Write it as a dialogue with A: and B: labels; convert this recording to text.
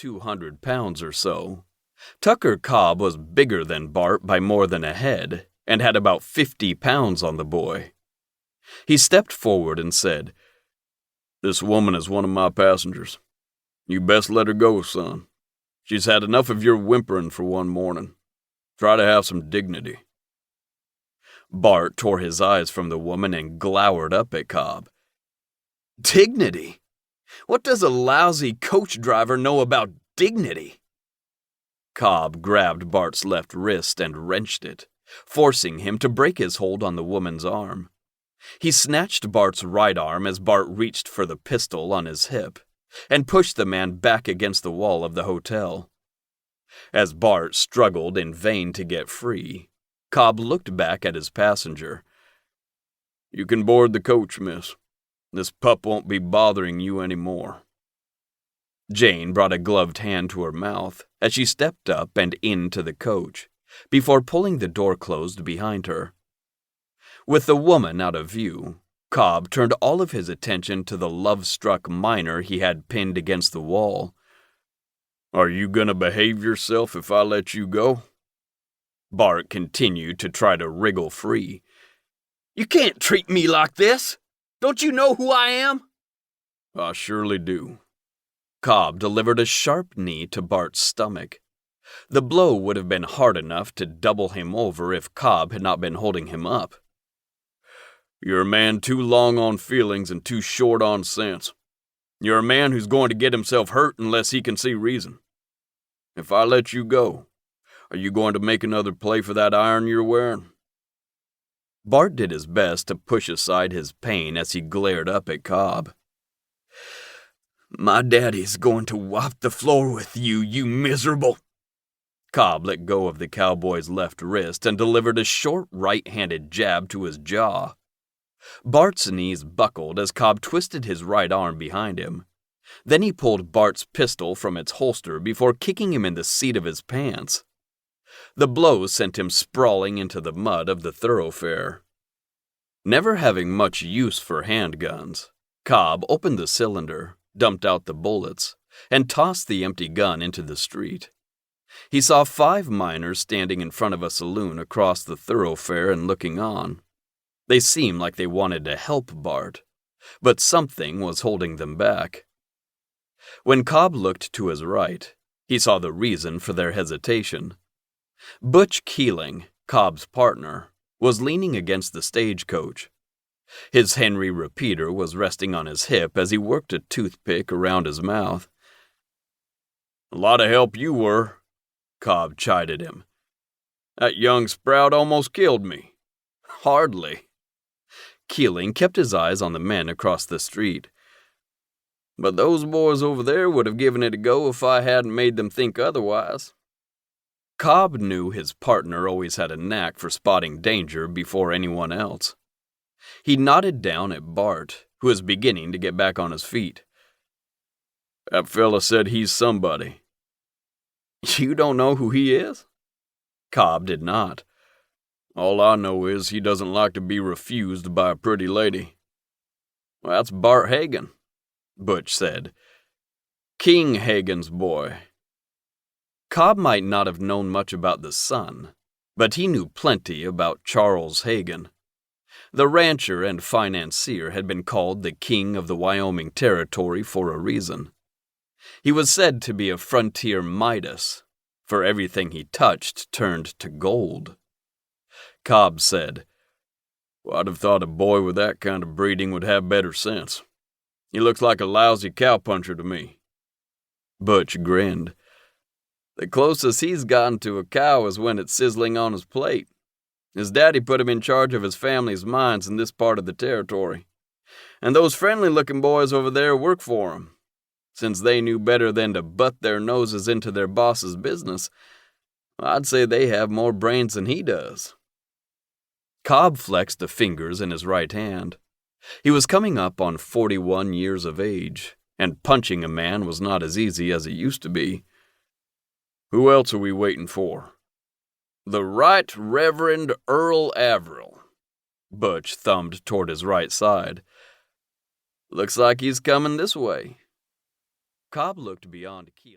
A: 200 pounds or so. Tucker Cobb was bigger than Bart by more than a head, and had about 50 pounds on the boy. He stepped forward and said, "This woman is one of my passengers. You best let her go, son. She's had enough of your whimpering for one morning. Try to have some dignity." Bart tore his eyes from the woman and glowered up at Cobb. "Dignity? What does a lousy coach driver know about dignity?" Cobb grabbed Bart's left wrist and wrenched it, forcing him to break his hold on the woman's arm. He snatched Bart's right arm as Bart reached for the pistol on his hip, and pushed the man back against the wall of the hotel. As Bart struggled in vain to get free, Cobb looked back at his passenger. "You can board the coach, miss. This pup won't be bothering you any more." Jane brought a gloved hand to her mouth as she stepped up and into the coach, before pulling the door closed behind her. With the woman out of view, Cobb turned all of his attention to the love-struck miner he had pinned against the wall. "Are you gonna behave yourself if I let you go?" Bart continued to try to wriggle free. "You can't treat me like this! Don't you know who I am?" "I surely do." Cobb delivered a sharp knee to Bart's stomach. The blow would have been hard enough to double him over if Cobb had not been holding him up. "You're a man too long on feelings and too short on sense. You're a man who's going to get himself hurt unless he can see reason. If I let you go, are you going to make another play for that iron you're wearing?" Bart did his best to push aside his pain as he glared up at Cobb. "My daddy's going to wipe the floor with you, you miserable." Cobb let go of the cowboy's left wrist and delivered a short right-handed jab to his jaw. Bart's knees buckled as Cobb twisted his right arm behind him. Then he pulled Bart's pistol from its holster before kicking him in the seat of his pants. The blow sent him sprawling into the mud of the thoroughfare. Never having much use for handguns, Cobb opened the cylinder, dumped out the bullets, and tossed the empty gun into the street. He saw 5 miners standing in front of a saloon across the thoroughfare and looking on. They seemed like they wanted to help Bart, but something was holding them back. When Cobb looked to his right, he saw the reason for their hesitation. Butch Keeling, Cobb's partner, was leaning against the stagecoach. His Henry repeater was resting on his hip as he worked a toothpick around his mouth. "A lot of help you were," Cobb chided him. "That young sprout almost killed me." "Hardly." Keeling kept his eyes on the men across the street. "But those boys over there would have given it a go if I hadn't made them think otherwise." Cobb knew his partner always had a knack for spotting danger before anyone else. He nodded down at Bart, who was beginning to get back on his feet. "That fella said he's somebody." "You don't know who he is?" Cobb did not. "All I know is he doesn't like to be refused by a pretty lady." "Well, that's Bart Hagen," Butch said. "King Hagen's boy." Cobb might not have known much about the son, but he knew plenty about Charles Hagen. The rancher and financier had been called the King of the Wyoming Territory for a reason. He was said to be a frontier Midas, for everything he touched turned to gold. Cobb said, "Well, I'd have thought a boy with that kind of breeding would have better sense. He looks like a lousy cowpuncher to me." Butch grinned. "The closest he's gotten to a cow is when it's sizzling on his plate. His daddy put him in charge of his family's mines in this part of the territory. And those friendly-looking boys over there work for him. Since they knew better than to butt their noses into their boss's business, I'd say they have more brains than he does." Cobb flexed the fingers in his right hand. He was coming up on 41 years of age, and punching a man was not as easy as it used to be. "Who else are we waiting for?" "The Right Reverend Earl Averill." Butch thumbed toward his right side. "Looks like he's coming this way." Cobb looked beyond Keeling.